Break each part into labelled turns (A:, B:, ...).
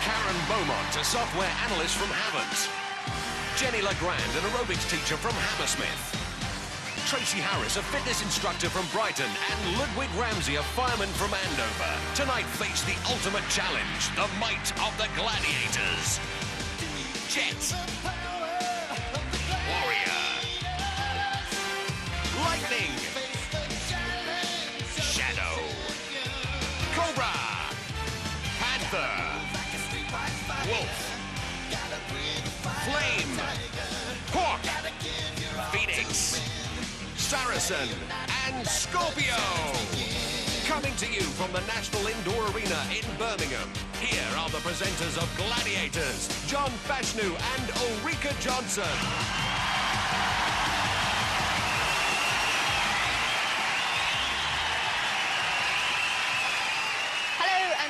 A: Karen Beaumont, a software analyst from Havant. Jenny Legrand, an aerobics teacher from Hammersmith. Tracy Harris, a fitness instructor from Brighton, and Ludwig Ramsey, a fireman from Andover. Tonight face the ultimate challenge, the might of the Gladiators. Jet. Warrior. Lightning. Shadow. Cobra. Panther. Wolf. Flame. Hawk. Phoenix. Saracen and Scorpio. Coming to you from the National Indoor Arena in Birmingham. Here are the presenters of Gladiators, John Fashnu and Ulrika Johnson.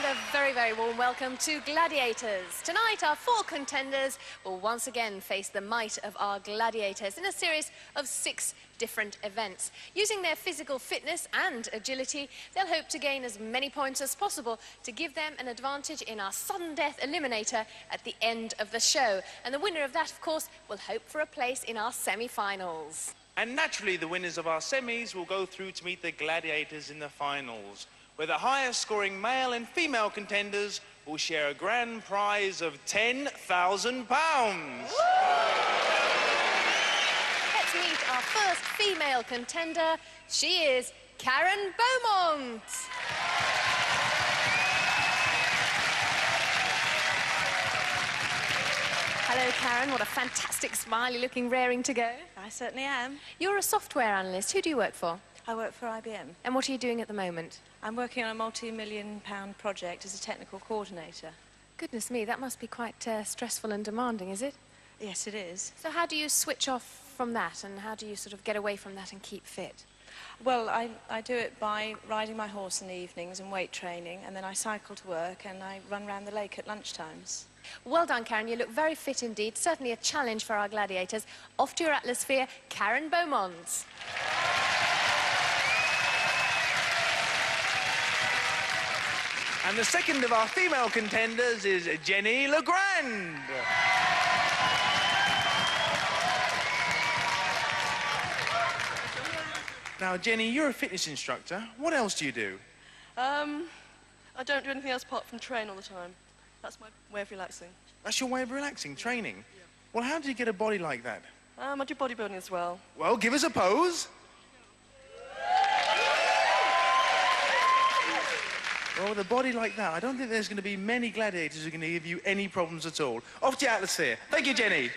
B: A very, very warm welcome to Gladiators. Tonight, our four contenders will once again face the might of our gladiators in a series of 6 different events. Using their physical fitness and agility, they'll hope to gain as many points as possible to give them an advantage in our sudden death eliminator at the end of the show. And the winner of that, of course, will hope for a place in our semi-finals.
C: And naturally, the winners of our semis will go through to meet the gladiators in the finals, where the highest scoring male and female contenders will share a grand prize of £10,000.
B: Let's meet our first female contender. She is Karen Beaumont. Hello, Karen. What a fantastic smile. You're looking raring to go.
D: I certainly am.
B: You're a software analyst. Who do you work for?
D: I work for IBM.
B: And what are you doing at the moment?
D: I'm working on a multi-million-pound project as a technical coordinator.
B: Goodness me, that must be quite stressful and demanding, is it?
D: Yes, it is.
B: So how do you switch off from that, and how do you sort of get away from that and keep fit?
D: Well, I do it by riding my horse in the evenings and weight training, and then I cycle to work and I run around the lake at lunchtimes.
B: Well done, Karen. You look very fit indeed. Certainly a challenge for our gladiators. Off to your atmosphere, Karen Beaumont.
C: And the second of our female contenders is Jenny Legrand. Now, Jenny, you're a fitness instructor. What else do you do?
E: I don't do anything else apart from train all the time. That's my way of relaxing.
C: That's your way of relaxing, training? Yeah. Well, how do you get a body like that?
E: I do bodybuilding as well.
C: Well, give us a pose. Well, with a body like that, I don't think there's going to be many gladiators who are going to give you any problems at all. Off to your atmosphere. Thank you, Jenny.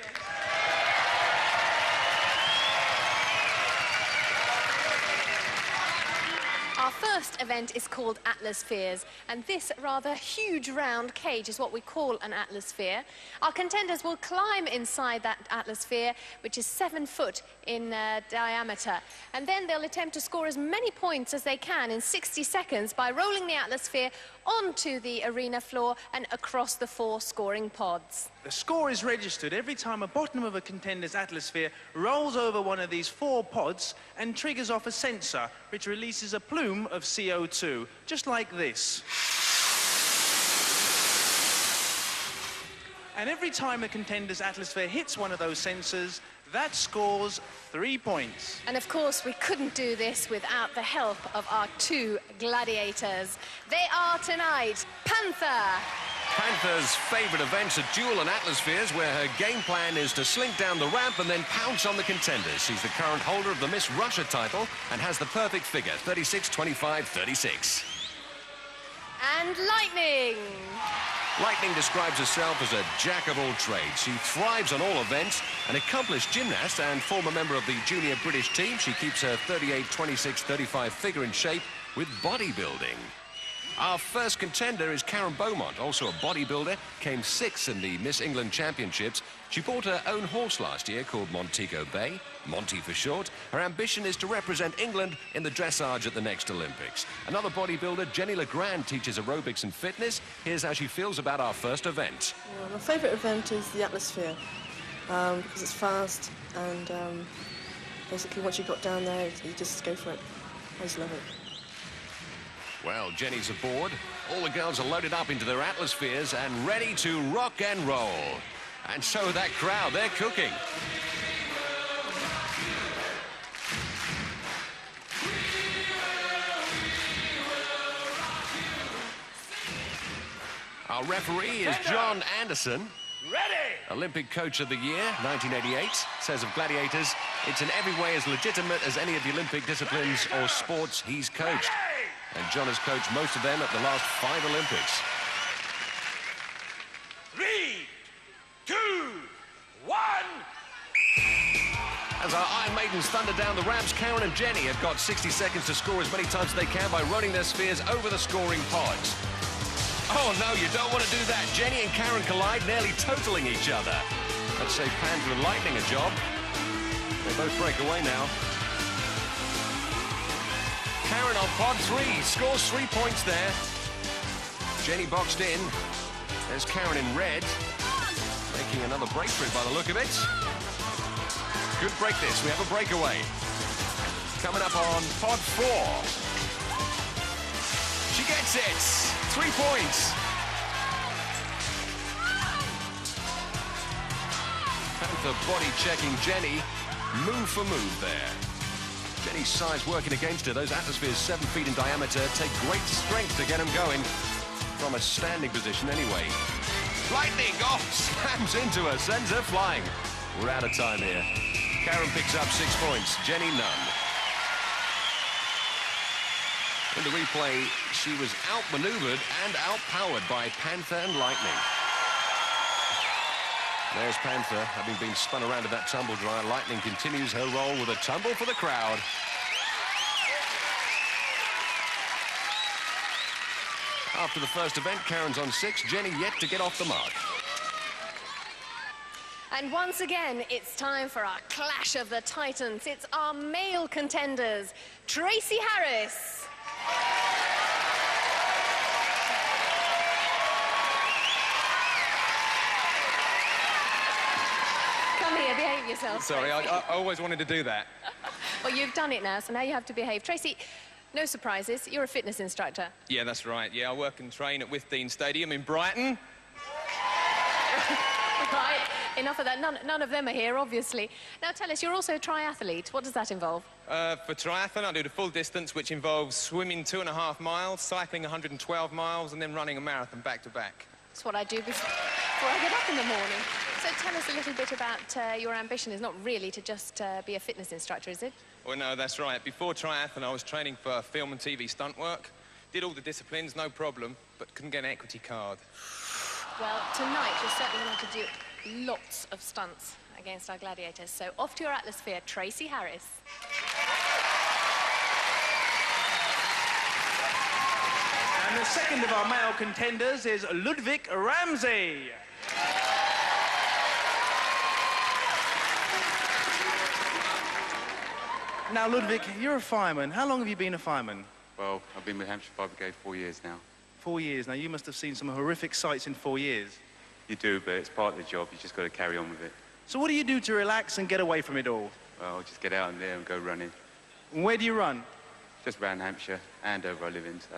B: Our first event is called Atmospheres, and this rather huge round cage is what we call an atmosphere. Our contenders will climb inside that atmosphere, which is 7 foot in diameter, and then they'll attempt to score as many points as they can in 60 seconds by rolling the atmosphere onto the arena floor and across the 4 scoring pods.
C: The score is registered every time a bottom of a contender's atmosphere rolls over one of these 4 pods and triggers off a sensor, which releases a plume of CO2, just like this. And every time a contender's atmosphere hits one of those sensors, that scores 3 points.
B: And of course, we couldn't do this without the help of our 2 gladiators. They are tonight Panther.
A: Panther's favourite events are duel and atmospheres, where her game plan is to slink down the ramp and then pounce on the contenders. She's the current holder of the Miss Russia title and has the perfect figure, 36, 25, 36.
B: And Lightning.
A: Lightning describes herself as a jack of all trades. She thrives on all events, an accomplished gymnast and former member of the junior British team. She keeps her 38, 26, 35 figure in shape with bodybuilding. Our first contender is Karen Beaumont, also a bodybuilder, came 6th in the Miss England Championships. She bought her own horse last year called Montego Bay, Monty for short. Her ambition is to represent England in the dressage at the next Olympics. Another bodybuilder, Jenny Legrand, teaches aerobics and fitness. Here's how she feels about our first event.
E: Well, my favourite event is the atmosphere, because it's fast and basically once you got down there, you just go for it. I just love it.
A: Well, Jenny's aboard. All the girls are loaded up into their atmospheres and ready to rock and roll. And so that crowd, they're cooking. Our referee is John Anderson.
C: Ready!
A: Olympic Coach of the Year, 1988, says of Gladiators, it's in every way as legitimate as any of the Olympic disciplines or sports he's coached. And John has coached most of them at the last 5 Olympics.
C: 3, 2, 1.
A: As our Iron Maidens thunder down the ramps, Karen and Jenny have got 60 seconds to score as many times as they can by running their spheres over the scoring pods. Oh, no, you don't want to do that. Jenny and Karen collide, nearly totaling each other. Let's say Panther and Lightning a job. They both break away now. Karen on pod 3, scores 3 points there. Jenny boxed in. There's Karen in red, making another break for it by the look of it. Good break this, we have a breakaway. Coming up on pod 4. She gets it! 3 points. Panther body checking Jenny. Move for move there. Jenny's size working against her. Those atmospheres 7 feet in diameter take great strength to get them going. From a standing position anyway. Lightning, oh, slams into her, sends her flying. We're out of time here. Karen picks up 6 points, Jenny none. In the replay, she was outmaneuvered and outpowered by Panther and Lightning. There's Panther, having been spun around to that tumble dryer. Lightning continues her roll with a tumble for the crowd. After the first event, Karen's on 6, Jenny yet to get off the mark.
B: And once again, it's time for our clash of the titans. It's our male contenders, Tracy Harris. Come here, behave yourself.
F: Sorry, I always wanted to do that.
B: Well, you've done it now, so now you have to behave. Tracy, no surprises. You're a fitness instructor.
F: Yeah, that's right. Yeah, I work and train at Withdean Stadium in Brighton.
B: Right, enough of that. None of them are here, obviously. Now tell us, you're also a triathlete. What does that involve?
F: For triathlon, I do the full distance, which involves swimming 2.5 miles, cycling 112 miles, and then running a marathon back-to-back.
B: That's what I do before I get up in the morning. So tell us a little bit about your ambition. Is not really to just be a fitness instructor, is it?
F: Well, no, that's right. Before triathlon, I was training for film and TV stunt work. Did all the disciplines, no problem, but couldn't get an equity card.
B: Well, tonight you're certainly going to have to do lots of stunts against our gladiators. So off to your atmosphere, Tracy Harris.
C: And the second of our male contenders is Ludwig Ramsey. Now, Ludwig, you're a fireman. How long have you been a fireman?
G: Well, I've been with Hampshire Fire Brigade 4 years now.
C: 4 years. Now, you must have seen some horrific sights in 4 years.
G: You do, but it's part of the job. You just got to carry on with it.
C: So what do you do to relax and get away from it all?
G: Well, just get out in there and go running.
C: And where do you run?
G: Just around Hampshire, Andover I live in, so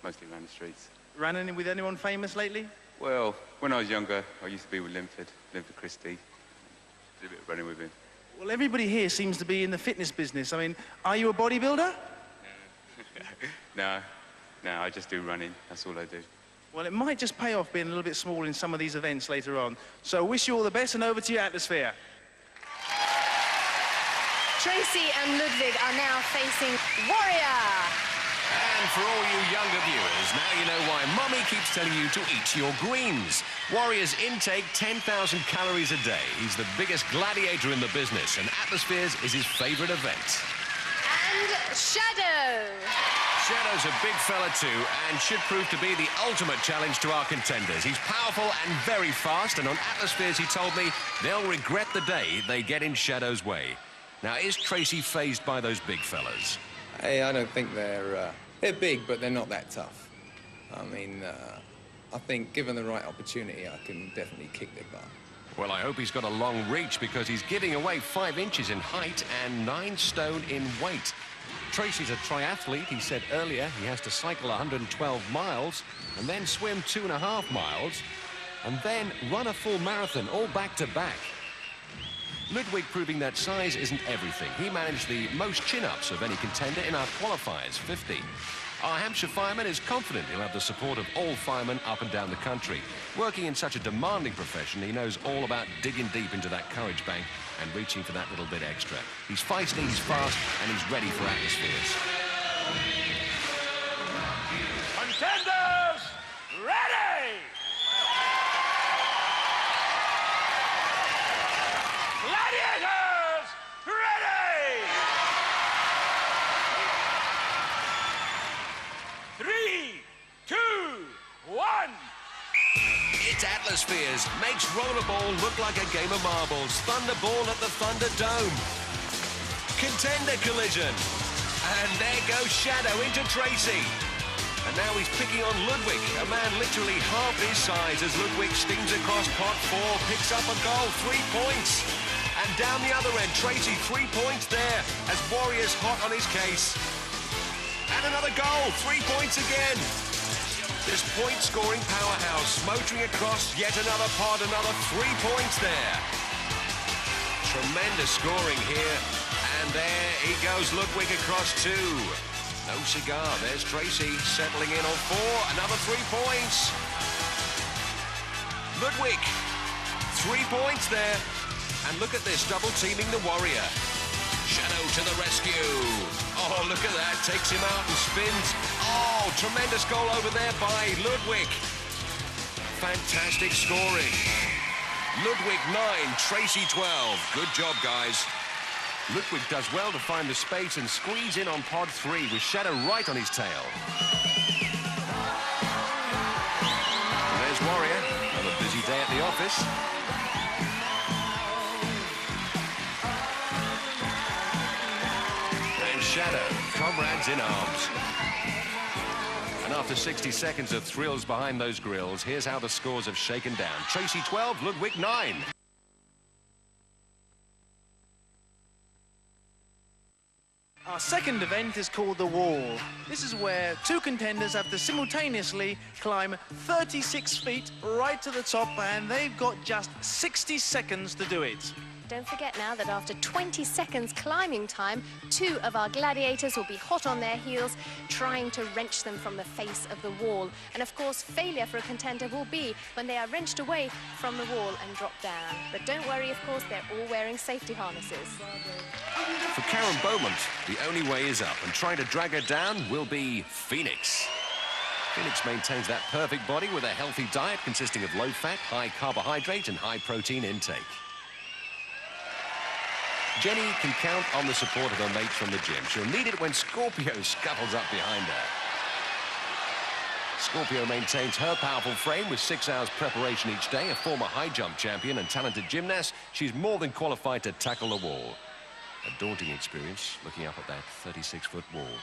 G: mostly around the streets.
C: Running with anyone famous lately?
G: Well, when I was younger, I used to be with Linford Christie. Did a bit of running with him.
C: Well, everybody here seems to be in the fitness business. I mean, are you a bodybuilder?
G: No, I just do running. That's all I do.
C: Well, it might just pay off being a little bit small in some of these events later on. So wish you all the best and over to your atmosphere.
B: Tracy and Ludwig are now facing Warrior.
A: And for all you younger viewers, now you know why Mummy keeps telling you to eat your greens. Warrior's intake 10,000 calories a day. He's the biggest gladiator in the business, and atmospheres is his favorite event.
B: And Shadow.
A: Shadow's a big fella too, and should prove to be the ultimate challenge to our contenders. He's powerful and very fast, and on atmospheres, he told me, they'll regret the day they get in Shadow's way. Now, is Tracy fazed by those big fellas?
F: Hey, I don't think they're big, but they're not that tough. I mean, I think given the right opportunity, I can definitely kick their butt.
A: Well, I hope he's got a long reach, because he's giving away 5 inches in height and 9 stone in weight. Tracy's a triathlete. He said earlier he has to cycle 112 miles and then swim 2.5 miles and then run a full marathon, all back to back. Ludwig proving that size isn't everything. He managed the most chin-ups of any contender in our qualifiers, 50. Our Hampshire fireman is confident he'll have the support of all firemen up and down the country. Working in such a demanding profession, he knows all about digging deep into that courage bank and reaching for that little bit extra. He's feisty, he's fast, and he's ready for atmospheres.
C: Contenders, ready! Gladiators, ready! 3, 2, 1.
A: It's Atmospheres, makes rollerball look like a game of marbles. Thunderball at the Thunderdome. Contender collision. And there goes Shadow into Tracy. And now he's picking on Ludwig, a man literally half his size, as Ludwig steams across pot 4, picks up a goal, 3 points. And down the other end, Tracy, 3 points there, as Warrior's hot on his case. And another goal, 3 points again. This point-scoring powerhouse motoring across yet another pod, another 3 points there. Tremendous scoring here. And there he goes, Ludwig across 2. No cigar. There's Tracy settling in on 4. Another 3 points. Ludwig, 3 points there. And look at this, double teaming the Warrior. Shadow to the rescue. Oh, look at that. Takes him out and spins. Oh, tremendous goal over there by Ludwig. Fantastic scoring. Ludwig 9, Tracy 12. Good job, guys. Ludwig does well to find the space and squeeze in on pod 3 with Shadow right on his tail. And there's Warrior. Another busy day at the office. Shadow, comrades in arms. And after 60 seconds of thrills behind those grills, here's how the scores have shaken down. Tracy 12, Ludwig 9.
C: Our second event is called the Wall. This is where 2 contenders have to simultaneously climb 36 feet right to the top, and they've got just 60 seconds to do it.
B: Don't forget now that after 20 seconds climbing time, 2 of our gladiators will be hot on their heels, trying to wrench them from the face of the wall. And of course, failure for a contender will be when they are wrenched away from the wall and drop down. But don't worry, of course, they're all wearing safety harnesses.
A: For Karen Beaumont, the only way is up, and trying to drag her down will be Phoenix. Phoenix maintains that perfect body with a healthy diet consisting of low-fat, high carbohydrate and high-protein intake. Jenny can count on the support of her mates from the gym. She'll need it when Scorpio scuttles up behind her. Scorpio maintains her powerful frame with 6 hours preparation each day. A former high jump champion and talented gymnast, she's more than qualified to tackle the wall. A daunting experience looking up at that 36-foot wall.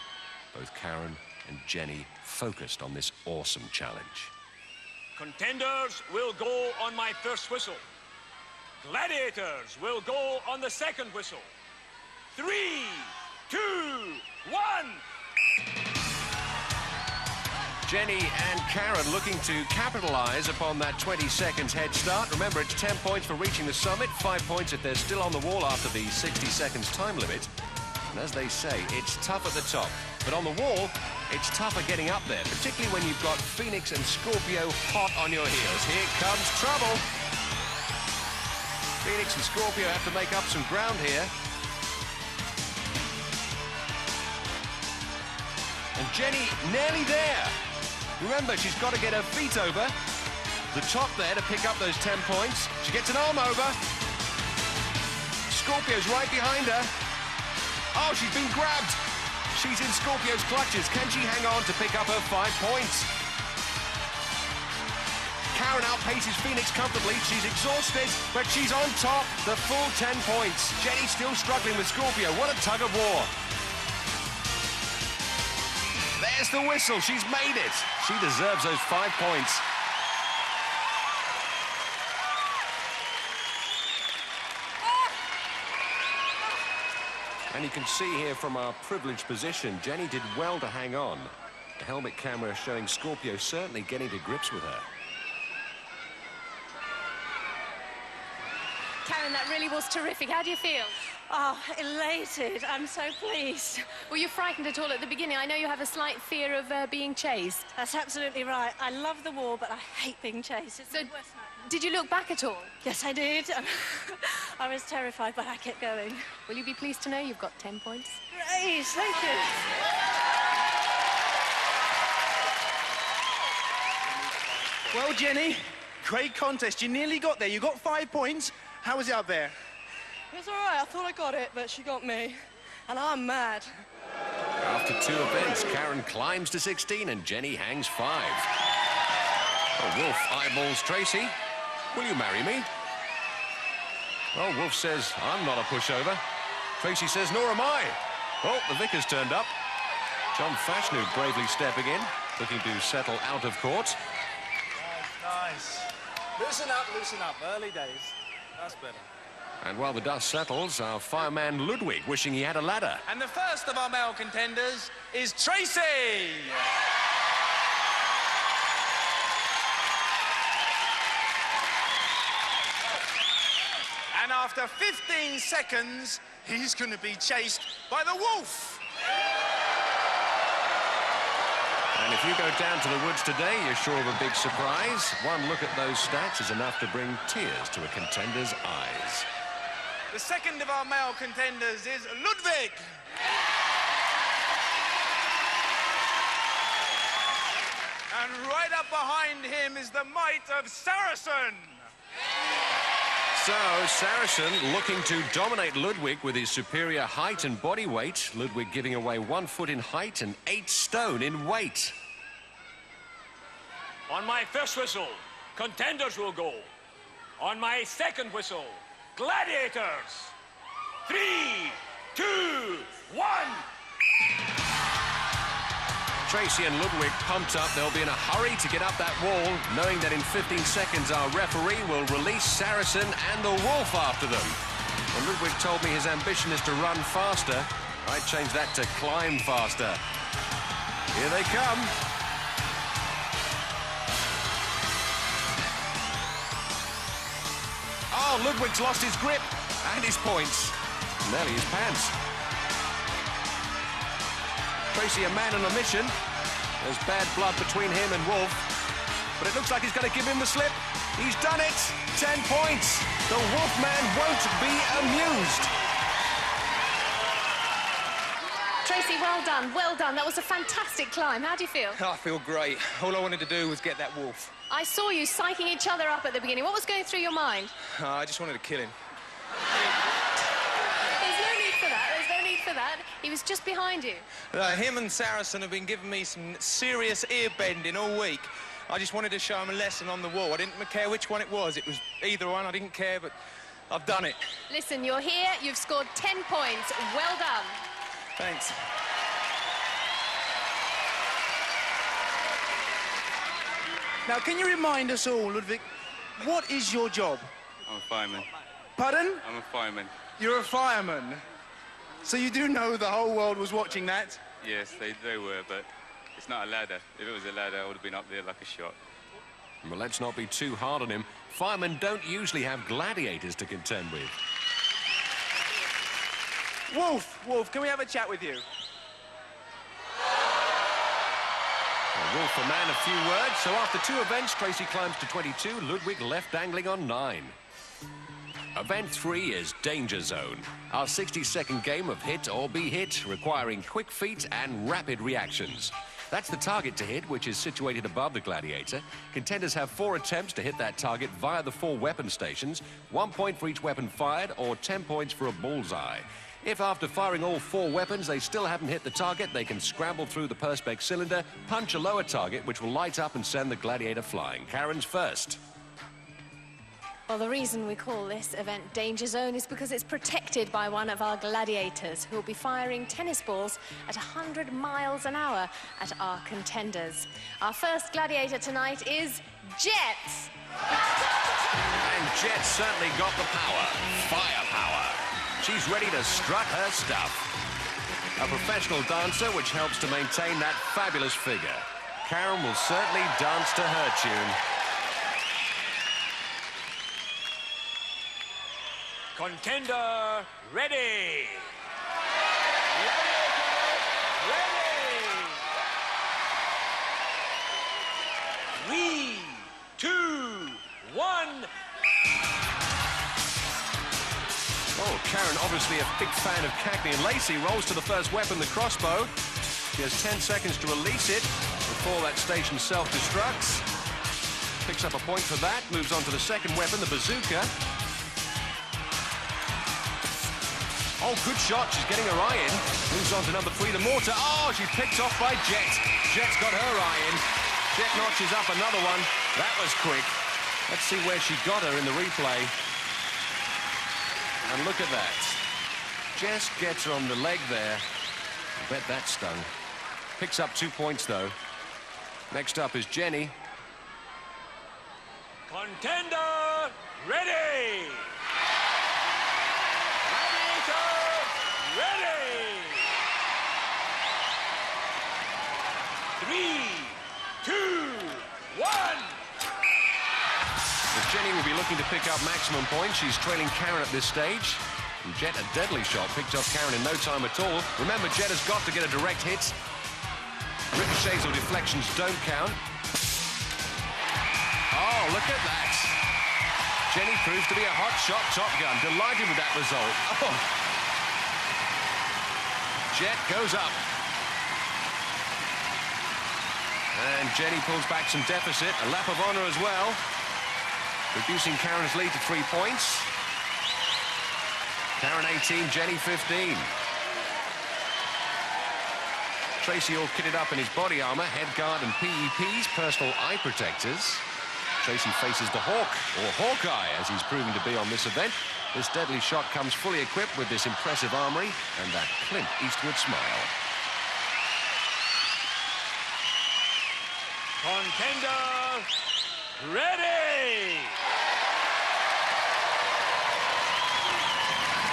A: Both Karen and Jenny focused on this awesome challenge.
H: Contenders will go on my first whistle. Gladiators will go on the second whistle. 3, 2, 1.
A: Jenny and Karen looking to capitalize upon that 20 seconds head start. Remember, it's 10 points for reaching the summit, 5 points if they're still on the wall after the 60 seconds time limit. And as they say, it's tough at the top. But on the wall, it's tougher getting up there, particularly when you've got Phoenix and Scorpio hot on your heels. Here comes trouble. Phoenix and Scorpio have to make up some ground here. And Jenny nearly there. Remember, she's got to get her feet over the top there to pick up those 10 points. She gets an arm over. Scorpio's right behind her. Oh, she's been grabbed. She's in Scorpio's clutches. Can she hang on to pick up her 5 points? Karen outpaces Phoenix comfortably. She's exhausted, but she's on top. The full 10 points. Jenny still struggling with Scorpio. What a tug of war. There's the whistle. She's made it. She deserves those 5 points. And you can see here from our privileged position, Jenny did well to hang on. The helmet camera showing Scorpio certainly getting to grips with her.
B: Karen, that really was terrific. How do you feel?
D: Oh, elated. I'm so pleased.
B: Were you frightened at all at the beginning? I know you have a slight fear of being chased.
D: That's absolutely right. I love the wall, but I hate being chased. It's
B: So,
D: the worst nightmare.
B: did you look back at all?
D: Yes, I did. I was terrified, but I kept going.
B: Will you be pleased to know you've got 10 points?
D: Great, thank you.
C: Well, Jenny, great contest. You nearly got there. You got 5 points. How was it up there?
E: It was all right. I thought I got it, but she got me. And I'm mad.
A: After 2 events, Karen climbs to 16 and Jenny hangs 5. Oh, Wolf eyeballs Tracy. Will you marry me? Well, Wolf says, I'm not a pushover. Tracy says, nor am I. Oh, the vicar's turned up. John Fashanu bravely stepping in, looking to settle out of court.
C: Nice. Loosen up. Early days. That's better.
A: And while the dust settles, our fireman Ludwig wishing he had a ladder.
C: And the first of our male contenders is Tracy. And after 15 seconds, he's going to be chased by the wolf.
A: And if you go down to the woods today, you're sure of a big surprise. One look at those stats is enough to bring tears to a contender's eyes.
C: The second of our male contenders is Ludwig. And right up behind him is the might of Saracen.
A: So, Saracen looking to dominate Ludwig with his superior height and body weight. Ludwig giving away 1 foot in height and 8 stone in weight.
H: On my first whistle, contenders will go. On my second whistle, Gladiators. 3, 2, 1.
A: Tracy and Ludwig pumped up. They'll be in a hurry to get up that wall, knowing that in 15 seconds our referee will release Saracen and the wolf after them. When Ludwig told me his ambition is to run faster, I changed that to climb faster. Here they come. Oh, Ludwig's lost his grip and his points. Nearly his pants. Tracy, a man on a mission. There's bad blood between him and Wolf. But it looks like he's going to give him the slip. He's done it. 10 points. The Wolfman won't be amused.
B: Tracy, well done, well done. That was a fantastic climb. How do you feel?
F: I feel great. All I wanted to do was get that wolf.
B: I saw you psyching each other up at the beginning. What was going through your mind?
F: I just wanted to kill him.
B: There's no need for that. There's no need for that. He was just behind you.
F: Him and Saracen have been giving me some serious ear bending all week. I just wanted to show him a lesson on the wall. I didn't care which one it was. It was either one. I didn't care, but I've done it.
B: Listen, you're here. You've scored 10 points. Well done.
F: Thanks.
C: Now, can you remind us all, Ludwig, what is your job?
G: I'm a fireman.
C: Pardon?
G: I'm a fireman.
C: You're a fireman. So you do know the whole world was watching that?
G: Yes, they were, but it's not a ladder. If it was a ladder, I would have been up there like a shot.
A: Well, let's not be too hard on him. Firemen don't usually have gladiators to contend with.
C: Wolf, can we have a chat with you?
A: Well, Wolf, a man of few words. So after 2 events, Tracy climbs to 22. Ludwig left dangling on 9. Event 3 is Danger Zone. Our 60-second game of hit or be hit, requiring quick feet and rapid reactions. That's the target to hit, which is situated above the Gladiator. Contenders have 4 attempts to hit that target via the 4 weapon stations, 1 point for each weapon fired, or 10 points for a bullseye. If after firing all 4 weapons they still haven't hit the target, they can scramble through the Perspex cylinder, punch a lower target, which will light up and send the Gladiator flying. Karen's first.
B: Well, the reason we call this event Danger Zone is because it's protected by one of our gladiators who will be firing tennis balls at 100 miles an hour at our contenders. Our first gladiator tonight is Jet.
A: And Jet certainly got the power. Firepower. She's ready to strut her stuff. A professional dancer, which helps to maintain that fabulous figure. Karen will certainly dance to her tune.
H: Contender ready. Ready. 3, 2, 1.
A: Oh, Karen, obviously a big fan of Cagney, and Lacey rolls to the first weapon, the crossbow. She has 10 seconds to release it before that station self-destructs. Picks up a point for that, moves on to the second weapon, the bazooka. Oh, good shot. She's getting her eye in. Moves on to number 3, the mortar. Oh, she's picked off by Jet. Jet's got her eye in. Jet notches up another one. That was quick. Let's see where she got her in the replay. And look at that. Just gets her on the leg there. I bet that stung. Picks up 2 points, though. Next up is Jenny.
H: Contender ready. Ready. 3, 2, 1.
A: Jenny will be looking to pick up maximum points. She's trailing Karen at this stage. And Jet, a deadly shot, picked off Karen in no time at all. Remember, Jet has got to get a direct hit. Ricochets or deflections don't count. Oh, look at that. Jenny proves to be a hot shot Top Gun. Delighted with that result. Oh. Jet goes up. And Jenny pulls back some deficit. A lap of honor as well. Reducing Karen's lead to 3 points. Karen 18, Jenny 15. Tracy all kitted up in his body armor, head guard and PEPs, personal eye protectors. Tracy faces the Hawk, or Hawkeye, as he's proven to be on this event. This deadly shot comes fully equipped with this impressive armory and that Clint Eastwood smile.
H: Contender ready.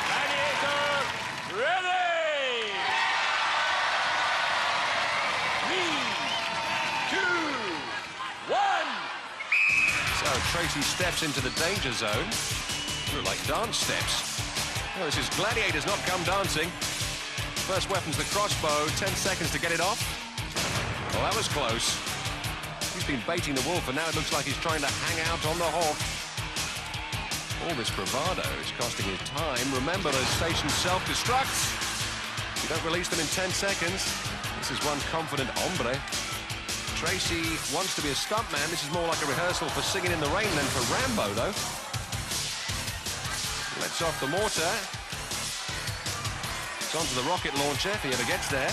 H: Gladiator ready. 3, 2, 1.
A: So Tracy steps into the danger zone. Look like dance steps. Oh, this is Gladiators, not come dancing. First weapon's the crossbow. 10 seconds to get it off. Well, that was close. He's been baiting the wolf, and now it looks like he's trying to hang out on the Hawk. All this bravado is costing his time. Remember, those stations self-destruct. You don't release them in 10 seconds. This is one confident hombre. Tracy wants to be a stuntman. This is more like a rehearsal for Singing in the Rain than for Rambo, though. Lets off the mortar. It's onto the rocket launcher if he ever gets there.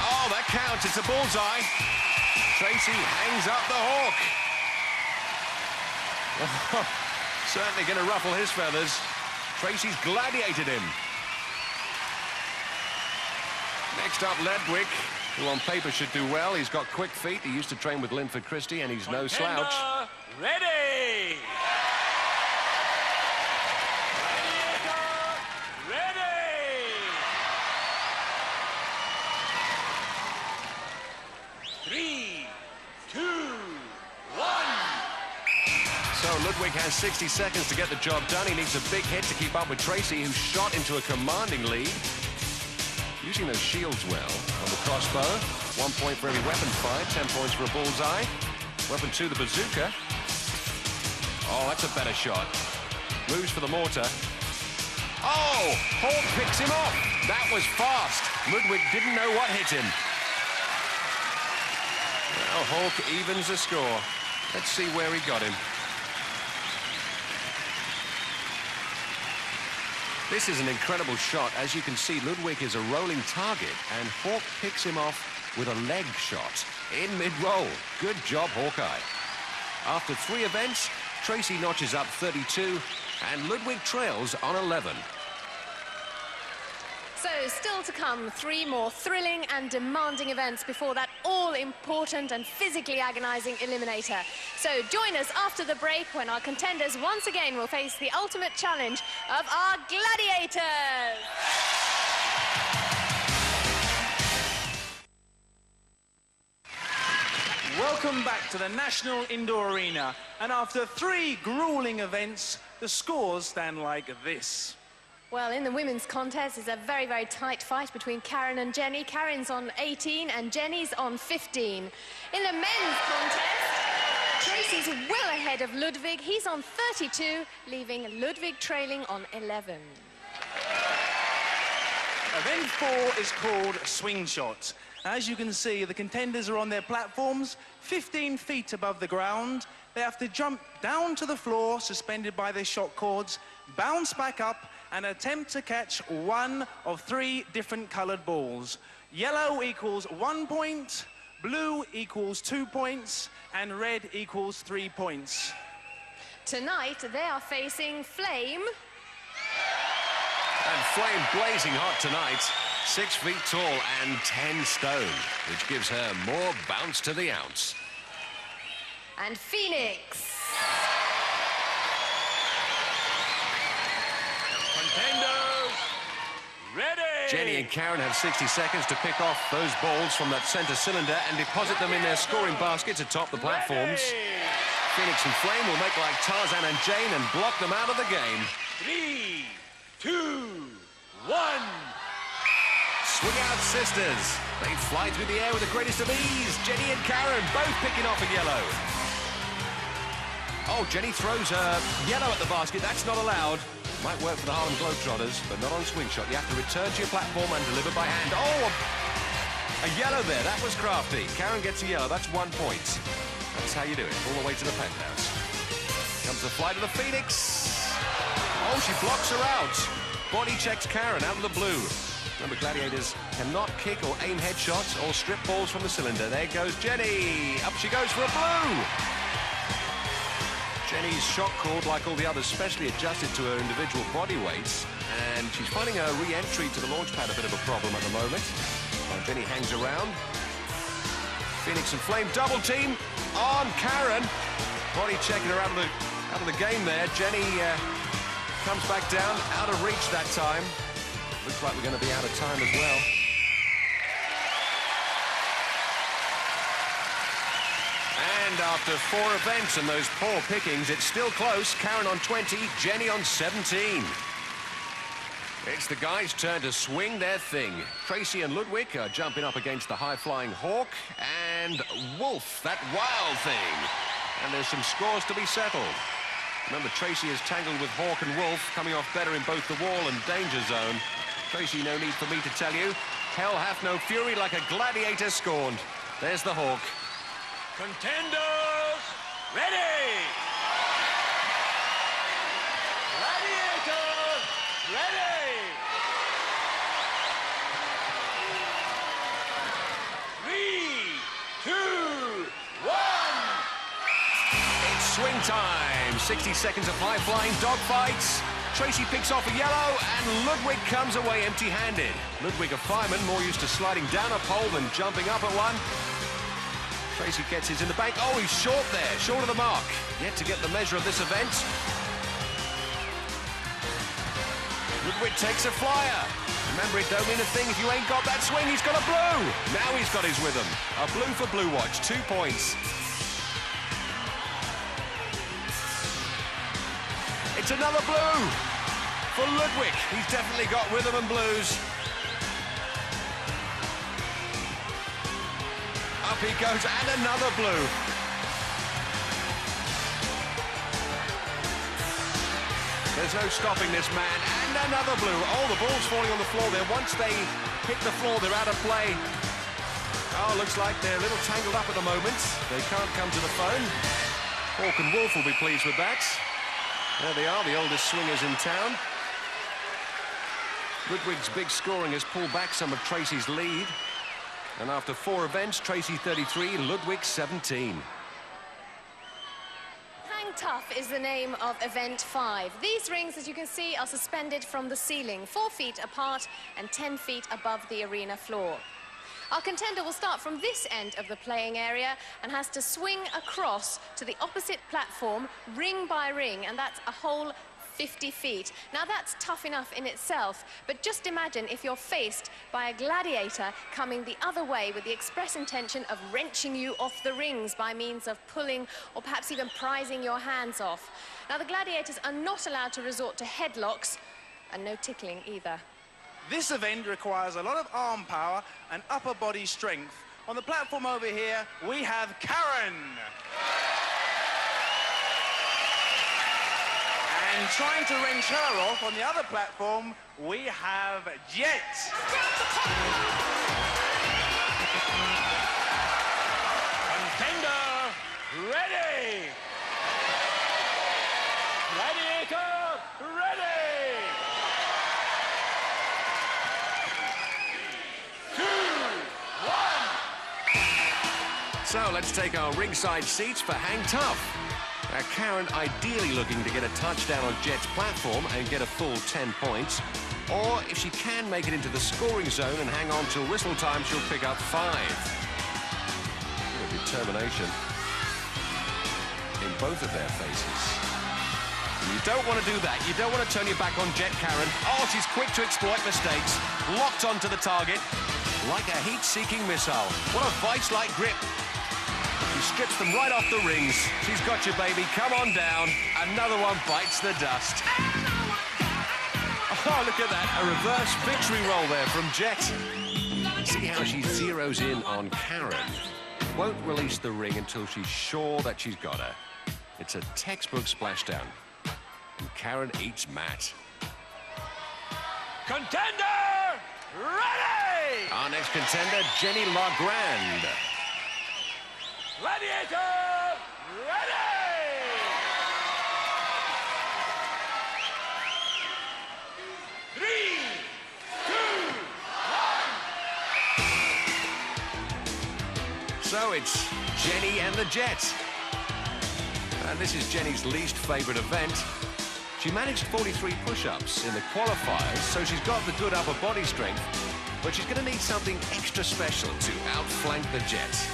A: Oh, that counts. It's a bullseye. Tracy hangs up the Hawk. Oh, certainly going to ruffle his feathers. Tracy's gladiated him. Next up, Ledwick, who on paper should do well. He's got quick feet. He used to train with Linford Christie, and he's no slouch.
H: Ready. Ready. 3, 2, 1.
A: So Ludwig has 60 seconds to get the job done. He needs a big hit to keep up with Tracy, who's shot into a commanding lead. Using those shields well on the crossbow. 1 point for every weapon fired, 10 points for a bullseye. Weapon 2, the bazooka. Oh, that's a better shot. Moves for the mortar. Oh, Hawk picks him off. That was fast. Ludwig didn't know what hit him. Well, Hawk evens the score. Let's see where he got him. This is an incredible shot. As you can see, Ludwig is a rolling target, and Hawk picks him off with a leg shot in mid-roll. Good job, Hawkeye. After 3 events, Tracy notches up 32, and Ludwig trails on 11.
B: So, still to come, 3 more thrilling and demanding events before that all-important and physically agonizing eliminator. So, join us after the break when our contenders once again will face the ultimate challenge of our gladiators.
C: Welcome back to the National Indoor Arena. And after 3 grueling events, the scores stand like this.
B: Well, in the women's contest, it's a very, very tight fight between Karen and Jenny. Karen's on 18 and Jenny's on 15. In the men's contest, Tracy's well ahead of Ludwig. He's on 32, leaving Ludwig trailing on 11.
C: Event 4 is called Swing Shot. As you can see, the contenders are on their platforms 15 feet above the ground. They have to jump down to the floor, suspended by their shot cords, bounce back up, and attempt to catch one of 3 different colored balls. Yellow equals 1 point, blue equals 2 points, and red equals 3 points.
B: Tonight, they are facing Flame.
A: And Flame blazing hot tonight. 6 feet tall and 10 stone, which gives her more bounce to the ounce.
B: And Phoenix.
H: Contenders, ready!
A: Jenny and Karen have 60 seconds to pick off those balls from that center cylinder and deposit them in their scoring baskets atop the platforms.
H: Ready.
A: Phoenix and Flame will make like Tarzan and Jane and block them out of the game.
H: 3, 2, 1.
A: Swing out sisters. They fly through the air with the greatest of ease. Jenny and Karen both picking off a yellow. Oh, Jenny throws her yellow at the basket. That's not allowed. Might work for the Harlem Globetrotters, but not on swing shot. You have to return to your platform and deliver by hand. Oh, a yellow there. That was crafty. Karen gets a yellow. That's 1 point. That's how you do it. All the way to the penthouse. Comes the fly to the Phoenix. Oh, she blocks her out. Body checks Karen out of the blue. Remember, Gladiators cannot kick or aim headshots or strip balls from the cylinder. There goes Jenny. Up she goes for a blue. Jenny's shot cord, like all the others, specially adjusted to her individual body weights. And she's finding her re-entry to the launch pad a bit of a problem at the moment. While Jenny hangs around. Phoenix and Flame double team on Karen. Body checking her out of the game there. Jenny comes back down, out of reach that time. Looks like we're going to be out of time as well. And after 4 events and those poor pickings, it's still close. Karen on 20, Jenny on 17. It's the guys' turn to swing their thing. Tracy and Ludwig are jumping up against the high-flying Hawk and Wolf, that wild thing. And there's some scores to be settled. Remember, Tracy is tangled with Hawk and Wolf, coming off better in both the wall and danger zone. Tracy, no need for me to tell you. Hell hath no fury like a gladiator scorned. There's the Hawk.
H: Contenders, ready! Gladiators, ready! 3, 2, 1.
A: It's swing time. 60 seconds of high-flying dogfights. Tracy picks off a yellow, and Ludwig comes away empty-handed. Ludwig, a fireman, more used to sliding down a pole than jumping up at one. Tracy gets his in the bank. Oh, he's short there, short of the mark. Yet to get the measure of this event. Ludwig takes a flyer. Remember, it don't mean a thing if you ain't got that swing. He's got a blue. Now he's got his rhythm. A blue for Blue Watch, 2 points. It's another blue for Ludwig. He's definitely got rhythm and blues. Up he goes, and another blue. There's no stopping this man, and another blue. Oh, the ball's falling on the floor there. Once they hit the floor, they're out of play. Oh, looks like they're a little tangled up at the moment. They can't come to the phone. Hawk and Wolf will be pleased with that. There they are, the oldest swingers in town. Ludwig's big scoring has pulled back some of Tracy's lead. And after 4 events, Tracy 33, Ludwig 17.
B: Hang Tough is the name of event 5. These rings, as you can see, are suspended from the ceiling, 4 feet apart and 10 feet above the arena floor. Our contender will start from this end of the playing area and has to swing across to the opposite platform, ring by ring, and that's a whole 50 feet. Now that's tough enough in itself, but just imagine if you're faced by a gladiator coming the other way with the express intention of wrenching you off the rings by means of pulling or perhaps even prizing your hands off. Now the gladiators are not allowed to resort to headlocks and no tickling either.
C: This event requires a lot of arm power and upper body strength. On the platform over here, we have Karen. And trying to wrench her off on the other platform, we have Jet.
H: Contender, ready! Gladiator, ready! 2, 1!
A: So let's take our ringside seats for Hang Tough. Karen ideally looking to get a touchdown on Jet's platform and get a full 10 points. Or if she can make it into the scoring zone and hang on till whistle time, she'll pick up 5. Bit of determination in both of their faces. You don't want to do that. You don't want to turn your back on Jet, Karen. Oh, she's quick to exploit mistakes. Locked onto the target like a heat-seeking missile. What a vice-like grip. She strips them right off the rings. She's got you, baby. Come on down. Another one bites the dust. Oh, look at that. A reverse victory roll there from Jet. See how she zeroes in on Karen. Won't release the ring until she's sure that she's got her. It's a textbook splashdown. And Karen eats Matt.
H: Contender, ready!
A: Our next contender, Jenny LaGrande.
H: Gladiator, ready! 3, 2, 1!
A: So it's Jenny and the Jet. And this is Jenny's least favorite event. She managed 43 push-ups in the qualifiers, so she's got the good upper body strength, but she's going to need something extra special to outflank the Jet.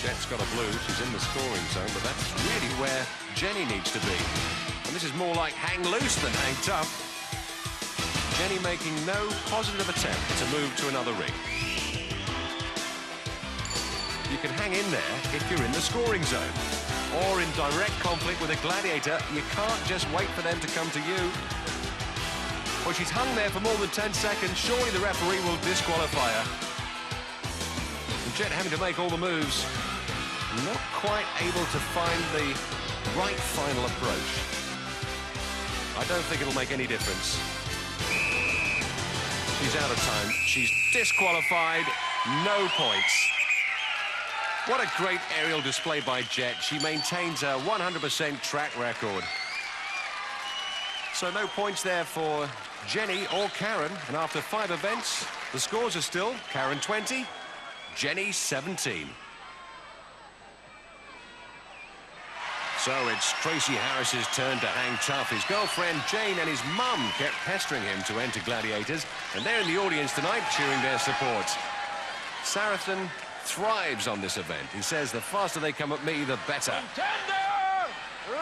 A: Jet's got a blue, she's in the scoring zone, but that's really where Jenny needs to be. And this is more like hang loose than hang tough. Jenny making no positive attempt to move to another ring. You can hang in there if you're in the scoring zone. Or in direct conflict with a gladiator, you can't just wait for them to come to you. Well, she's hung there for more than 10 seconds. Surely the referee will disqualify her. And Jet having to make all the moves. Not quite able to find the right final approach. I don't think it'll make any difference. She's out of time. She's disqualified. No points. What a great aerial display by Jet. She maintains a 100% track record. So no points there for Jenny or Karen. And after 5 events, the scores are still Karen 20, Jenny 17. So it's Tracy Harris's turn to hang tough. His girlfriend Jane and his mum kept pestering him to enter Gladiators, and they're in the audience tonight cheering their support. Saracen thrives on this event. He says the faster they come at me, the better.
H: Contender, ready!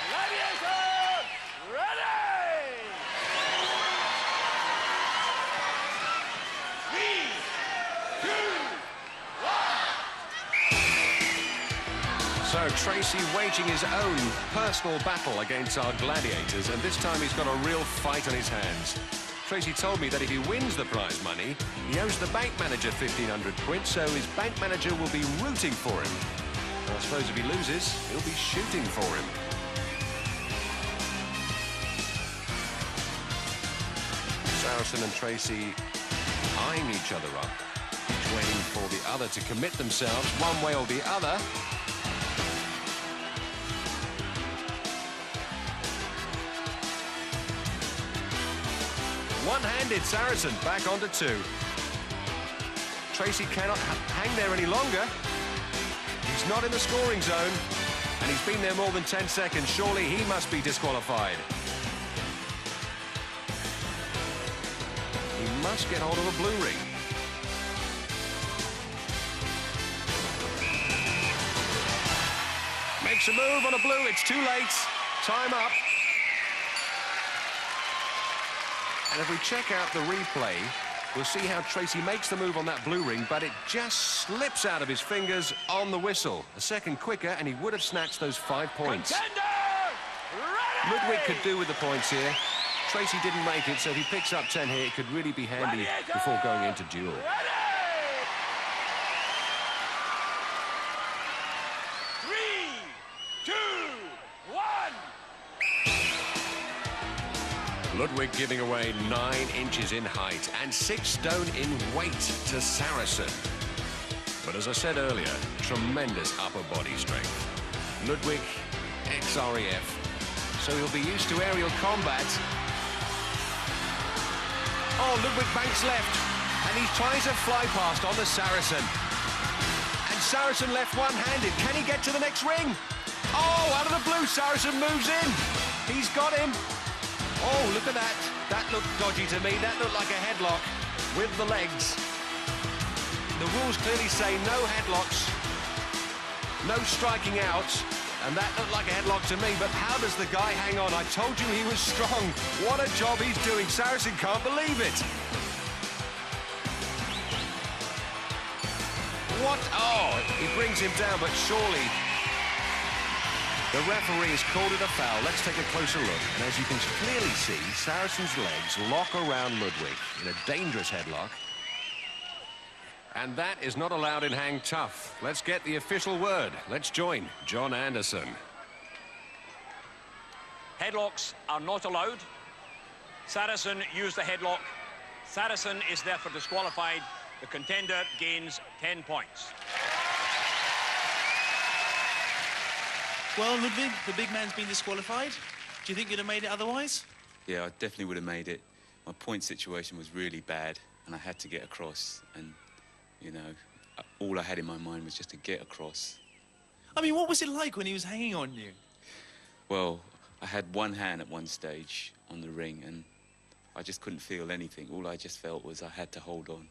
H: Gladiator, ready! 3, 2, 1!
A: So Tracy waging his own personal battle against our gladiators, and this time he's got a real fight on his hands. Tracy told me that if he wins the prize money, he owes the bank manager 1,500 quid, so his bank manager will be rooting for him. And I suppose if he loses, he'll be shooting for him. Saracen and Tracy eyeing each other up, each waiting for the other to commit themselves one way or the other. One-handed Saracen back onto 2. Tracy cannot hang there any longer. He's not in the scoring zone, and he's been there more than 10 seconds. Surely he must be disqualified. He must get hold of a blue ring. Makes a move on a blue. It's too late. Time up. And if we check out the replay, we'll see how Tracy makes the move on that blue ring, but it just slips out of his fingers on the whistle. A second quicker, and he would have snatched those 5 points. Ludwig could do with the points here. Tracy didn't make it, so if he picks up 10 here, it could really be handy before going into duel. Ludwig giving away 9 inches in height and 6 stone in weight to Saracen. But as I said earlier, tremendous upper body strength. Ludwig, ex-RAF, so he'll be used to aerial combat. Oh, Ludwig banks left, and he tries a fly past on the Saracen. And Saracen left one-handed. Can he get to the next ring? Oh, out of the blue, Saracen moves in. He's got him. Oh, look at that. That looked dodgy to me. That looked like a headlock with the legs. The rules clearly say no headlocks, no striking out, and that looked like a headlock to me, but how does the guy hang on? I told you he was strong. What a job he's doing. Saracen can't believe it. What? Oh, he brings him down, but surely the referee has called it a foul. Let's take a closer look. And as you can clearly see, Saracen's legs lock around Ludwig in a dangerous headlock. And that is not allowed in Hang Tough. Let's get the official word. Let's join John Anderson.
H: Headlocks are not allowed. Saracen used the headlock. Saracen is therefore disqualified. The contender gains 10 points.
C: Well, Ludwig, the big man's been disqualified. Do you think you'd have made it otherwise?
G: Yeah, I definitely would have made it. My point situation was really bad, and I had to get across. And, you know, all I had in my mind was just to get across.
C: I mean, what was it like when he was hanging on you?
G: Well, I had one hand at one stage on the ring, and I just couldn't feel anything. All I just felt was I had to hold on.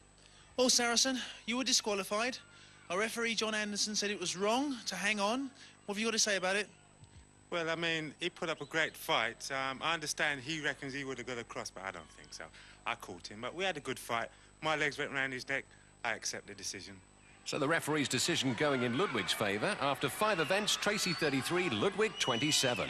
C: Well, Saracen, you were disqualified. Our referee, John Anderson, said it was wrong to hang on. What have you got to say about it?
I: Well, I mean, he put up a great fight. I understand he reckons he would have got across, but I don't think so. I caught him, but we had a good fight. My legs went round his neck. I accept the decision.
A: So the referee's decision going in Ludwig's favour. After 5 events, Tracy 33, Ludwig 27.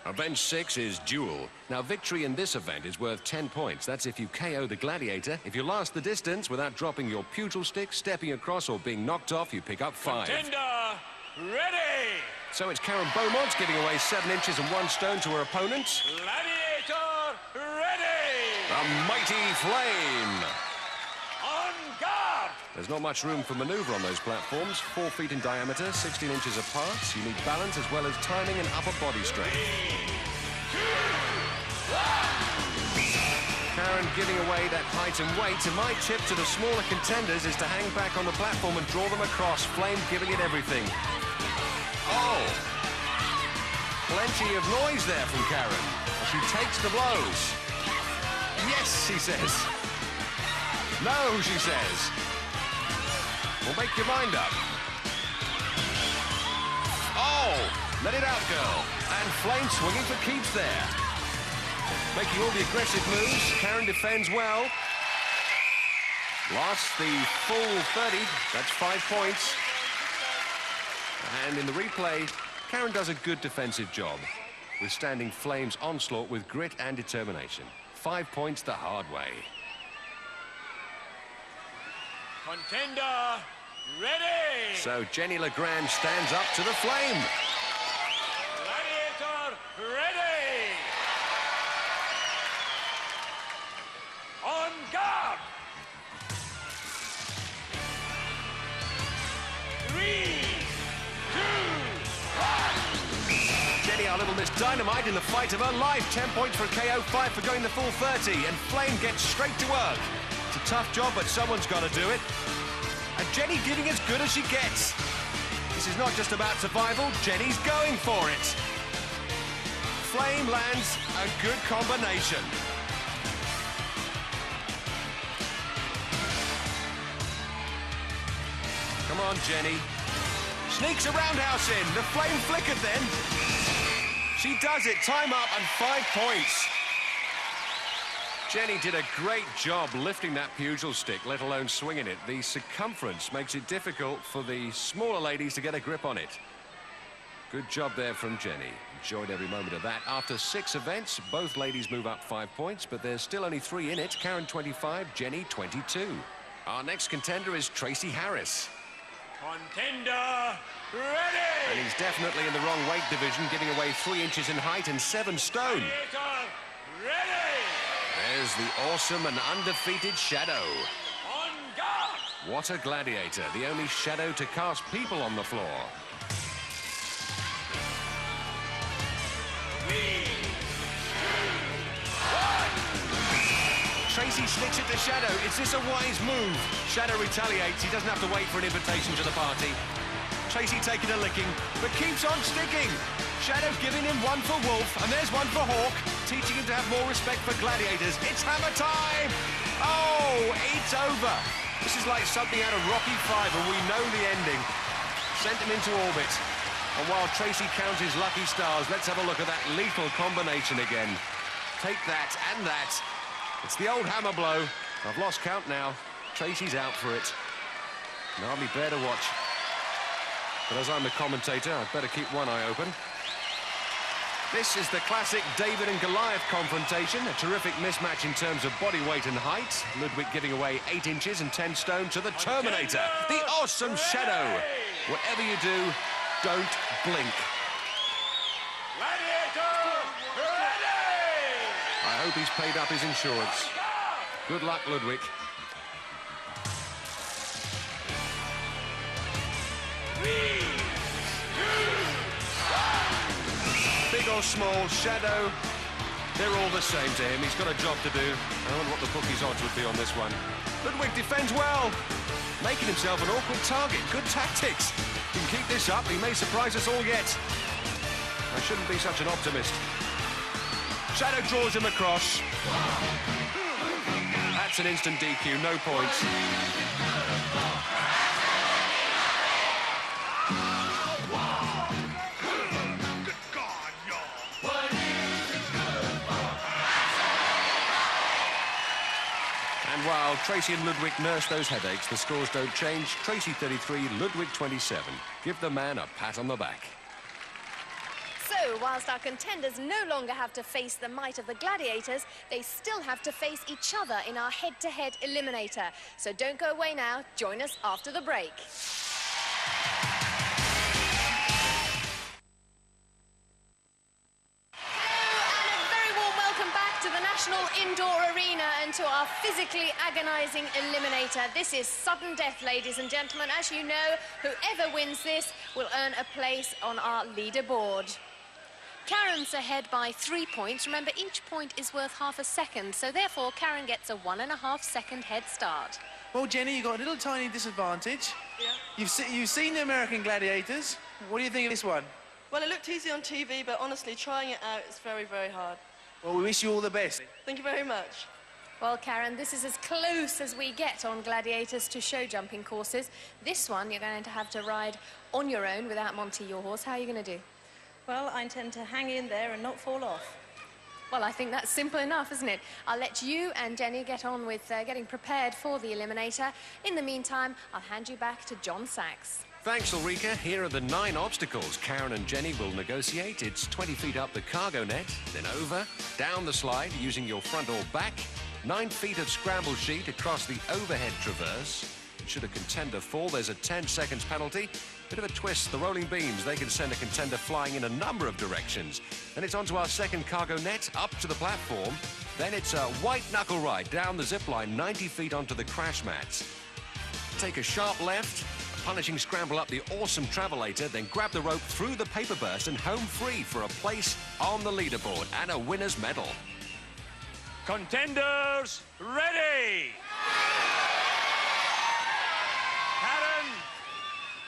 A: Event 6 is duel. Now, victory in this event is worth 10 points. That's if you KO the Gladiator. If you last the distance without dropping your pugil stick, stepping across or being knocked off, you pick up 5.
H: Contender, ready!
A: So it's Karen Beaumont giving away 7 inches and 1 stone to her opponent.
H: Gladiator, ready!
A: A mighty flame.
H: On guard!
A: There's not much room for manoeuvre on those platforms. 4 feet in diameter, 16 inches apart. You need balance as well as timing and upper body strength.
H: 3, 2, 1.
A: Karen giving away that height and weight. And my tip to the smaller contenders is to hang back on the platform and draw them across. Flame giving it everything. Oh! Plenty of noise there from Karen. She takes the blows. Yes, she says. No, she says. Well, make your mind up. Oh, let it out, girl. And Flame swinging for keeps there. Making all the aggressive moves. Karen defends well. Lost the full 30. That's 5 points. And in the replay, Karen does a good defensive job, withstanding Flame's onslaught with grit and determination. 5 points the hard way.
H: Contender, ready!
A: So Jenny Legrand stands up to the Flame.
H: Gladiator, ready! On guard! 3, 2, 1.
A: Jenny, our little it's dynamite in the fight of her life. 10 points for a KO, 5 for going the full 30. And Flame gets straight to work. It's a tough job, but someone's got to do it. And Jenny giving as good as she gets. This is not just about survival. Jenny's going for it. Flame lands a good combination. Come on, Jenny. Sneaks a roundhouse in. The Flame flickered then. She does it. Time up and 5 points. Jenny did a great job lifting that pugil stick, let alone swinging it. The circumference makes it difficult for the smaller ladies to get a grip on it. Good job there from Jenny. Enjoyed every moment of that. After 6 events, both ladies move up 5 points, but there's still only 3 in it. Karen 25, Jenny 22. Our next contender is Tracy Harris.
H: Contender ready!
A: And he's definitely in the wrong weight division, giving away 3 inches in height and 7 stone.
H: Gladiator ready!
A: There's the awesome and undefeated Shadow.
H: On guard!
A: What a gladiator, the only shadow to cast people on the floor. Tracy slicks it to Shadow. Is this a wise move? Shadow retaliates. He doesn't have to wait for an invitation to the party. Tracy taking a licking, but keeps on sticking. Shadow giving him one for Wolf, and there's one for Hawk, teaching him to have more respect for gladiators. It's hammer time! Oh, it's over. This is like something out of Rocky V, and we know the ending. Sent him into orbit. And while Tracy counts his lucky stars, let's have a look at that lethal combination again. Take that and that. It's the old hammer blow. I've lost count now. Tracy's out for it. And hardly bear to watch. But as I'm the commentator, I'd better keep one eye open. This is the classic David and Goliath confrontation. A terrific mismatch in terms of body weight and height. Ludwig giving away 8 inches and 10 stone to the Terminator. The awesome Shadow. Whatever you do, don't blink.
H: Gladiator ready!
A: I hope he's paid up his insurance. Good luck, Ludwig. Big or small, Shadow, they're all the same to him. He's got a job to do. I wonder what the bookies' odds would be on this one. Ludwig defends well, making himself an awkward target. Good tactics. If he can keep this up, he may surprise us all yet. I shouldn't be such an optimist. Shadow draws him across. That's an instant DQ, no points. And while Tracy and Ludwig nurse those headaches, the scores don't change. Tracy 33, Ludwig 27. Give the man a pat on the back.
B: So, whilst our contenders no longer have to face the might of the gladiators, they still have to face each other in our head-to-head eliminator. So don't go away now. Join us after the break. To the National Indoor Arena and to our physically agonising eliminator. This is sudden death, ladies and gentlemen. As you know, whoever wins this will earn a place on our leaderboard. Karen's ahead by 3 points. Remember, each point is worth half a second, so therefore Karen gets a 1.5 second head start.
C: Well, Jenny, you've got a little tiny disadvantage.
E: Yeah.
C: You've seen the American Gladiators. What do you think of this one?
E: Well, it looked easy on TV, but honestly, trying it out is very, very hard.
C: Well, we wish you all the best.
E: Thank you very much.
B: Well, Karen, this is as close as we get on Gladiators to show jumping courses. This one you're going to have to ride on your own without Monty, your horse. How are you going to do?
D: Well, I intend to hang in there and not fall off.
B: Well, I think that's simple enough, isn't it? I'll let you and Jenny get on with getting prepared for the eliminator. In the meantime, I'll hand you back to John Sachs.
A: Thanks, Ulrika. Here are the 9 obstacles Karen and Jenny will negotiate. It's 20 feet up the cargo net, then over, down the slide using your front or back, 9 feet of scramble sheet across the overhead traverse. Should a contender fall, there's a 10 seconds penalty. Bit of a twist, the rolling beams, they can send a contender flying in a number of directions. Then it's onto our second cargo net, up to the platform. Then it's a white knuckle ride down the zip line, 90 feet onto the crash mats. Take a sharp left, punishing scramble up the awesome travelator, then grab the rope through the paper burst and home free for a place on the leaderboard and a winner's medal.
H: Contenders, ready! Karen,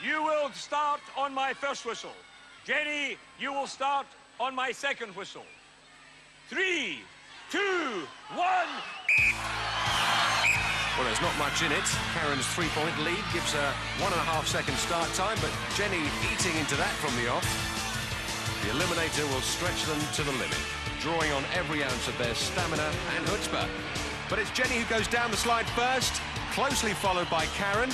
H: you will start on my first whistle. Jenny, you will start on my second whistle. 3, 2, 1.
A: Well, there's not much in it. Karen's 3-point lead gives her 1.5 second start time, but Jenny eating into that from the off. The eliminator will stretch them to the limit, drawing on every ounce of their stamina and chutzpah. But it's Jenny who goes down the slide first, closely followed by Karen.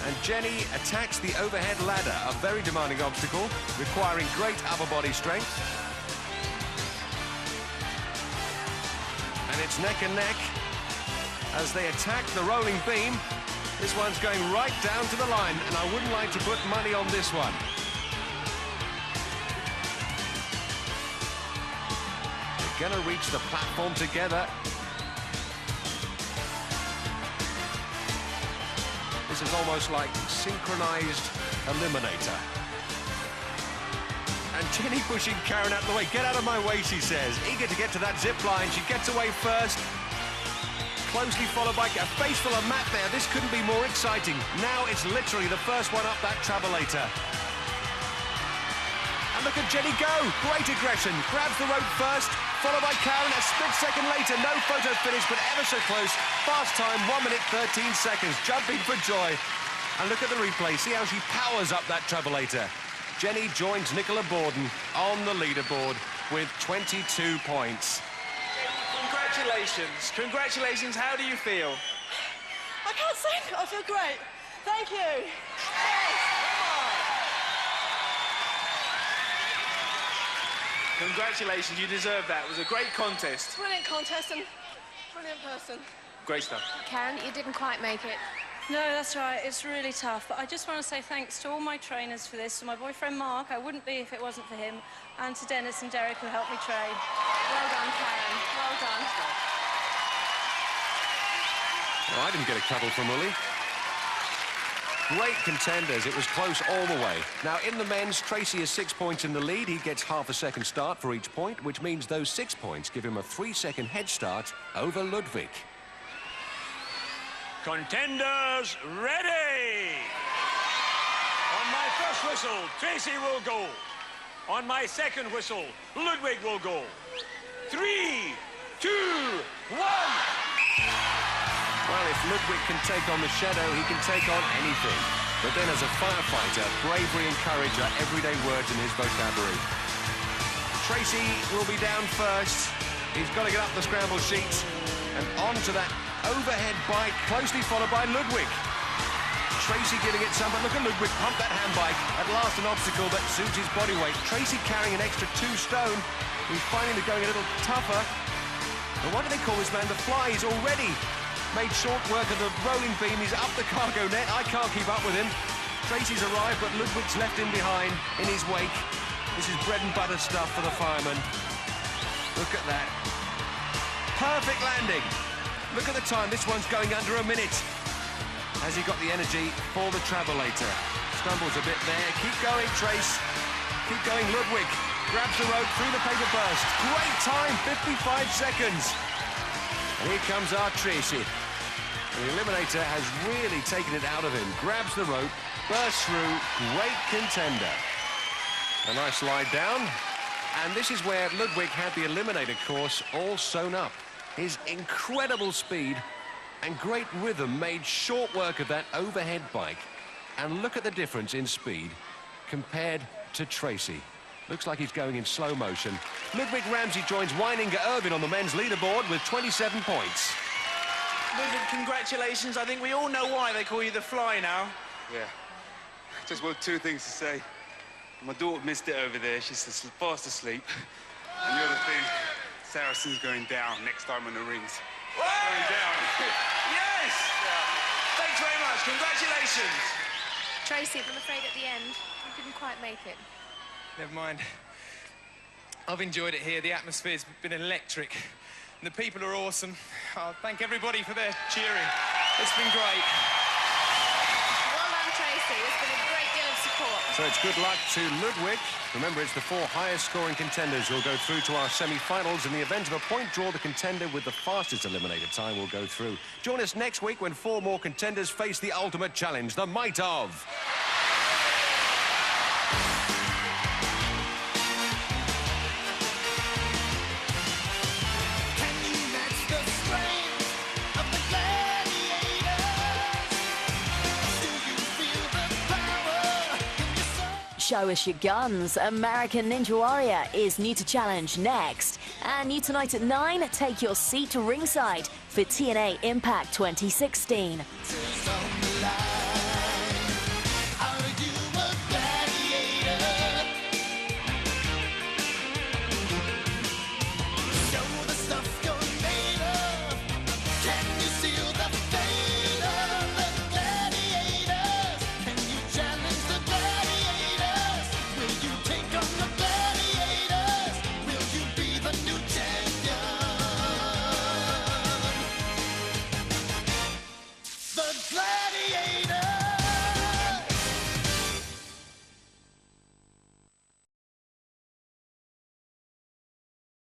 A: And Jenny attacks the overhead ladder, a very demanding obstacle, requiring great upper body strength. And it's neck and neck as they attack the rolling beam. This one's going right down to the line, and I wouldn't like to put money on this one. They're going to reach the platform together. This is almost like synchronized eliminator. And Jenny pushing Karen out of the way. Get out of my way, she says. Eager to get to that zip line. She gets away first. Closely followed by a face full of mat there. This couldn't be more exciting. Now it's literally the first one up that travelator. And look at Jenny go. Great aggression. Grabs the rope first, followed by Karen a split second later. No photo finish, but ever so close. Fast time, 1 minute, 13 seconds. Jumping for joy. And look at the replay. See how she powers up that travelator. Jenny joins Nicola Borden on the leaderboard with 22 points.
C: Congratulations. Congratulations. How do you feel?
E: I can't say that. I feel great. Thank you.
C: Congratulations. You deserve that. It was a great contest.
E: Brilliant contest and brilliant person.
C: Great stuff.
B: Karen, you didn't quite make it.
D: No, that's right. It's really tough. But I just want to say thanks to all my trainers for this, to my boyfriend Mark. I wouldn't be if it wasn't for him. And to Dennis and Derek who helped me train.
B: Well done, Karen. Well done.
A: Well, I didn't get a cuddle from Willie. Great contenders. It was close all the way. Now, in the men's, Tracy is 6 points in the lead. He gets half a second start for each point, which means those 6 points give him a 3-second head start over Ludwig.
H: Contenders, ready! On my first whistle, Tracy will go. On my second whistle, Ludwig will go. 3, 2, 1.
A: Well, if Ludwig can take on the shadow, he can take on anything. But then as a firefighter, bravery and courage are everyday words in his vocabulary. Tracy will be down first. He's got to get up the scramble sheets and onto that overhead bike, closely followed by Ludwig. Tracy giving it some, but look at Ludwig pump that hand bike. At last, an obstacle that suits his body weight. Tracy carrying an extra 2 stone. He's finding it going a little tougher. And what do they call this man? The Fly. He's already made short work of the rolling beam. He's up the cargo net. I can't keep up with him. Tracy's arrived, but Ludwig's left him behind in his wake. This is bread and butter stuff for the fireman. Look at that. Perfect landing. Look at the time. This one's going under a minute. Has he got the energy for the travelator? Stumbles a bit there. Keep going, Trace. Keep going, Ludwig. Grabs the rope through the paper burst. Great time, 55 seconds. And here comes our Tracy. The eliminator has really taken it out of him. Grabs the rope, bursts through. Great contender. A nice slide down. And this is where Ludwig had the eliminator course all sewn up. His incredible speed and great rhythm made short work of that overhead bike. And look at the difference in speed compared to Tracy. Looks like he's going in slow motion. Ludwig Ramsey joins Weininger Irvin on the men's leaderboard with 27 points.
C: Ludwig, congratulations. I think we all know why they call you the Fly now.
G: Yeah. Just want 2 things to say. My daughter missed it over there. She's fast asleep. And the other thing, Saracen's going down next time on the rings. Going down.
C: Yes! Yeah. Thanks very much. Congratulations.
B: Tracy, I'm afraid at the end, you didn't quite make it.
F: Never mind. I've enjoyed it here. The atmosphere's been electric. And the people are awesome. I'll thank everybody for their cheering. It's been great.
A: So it's good luck to Ludwig. Remember, it's the 4 highest scoring contenders who'll go through to our semi-finals. In the event of a point draw, the contender with the fastest eliminated time will go through. Join us next week when 4 more contenders face the ultimate challenge, the might of...
J: Show us your guns. American Ninja Warrior is new to challenge next. And new tonight at 9, take your seat to ringside for TNA Impact 2016.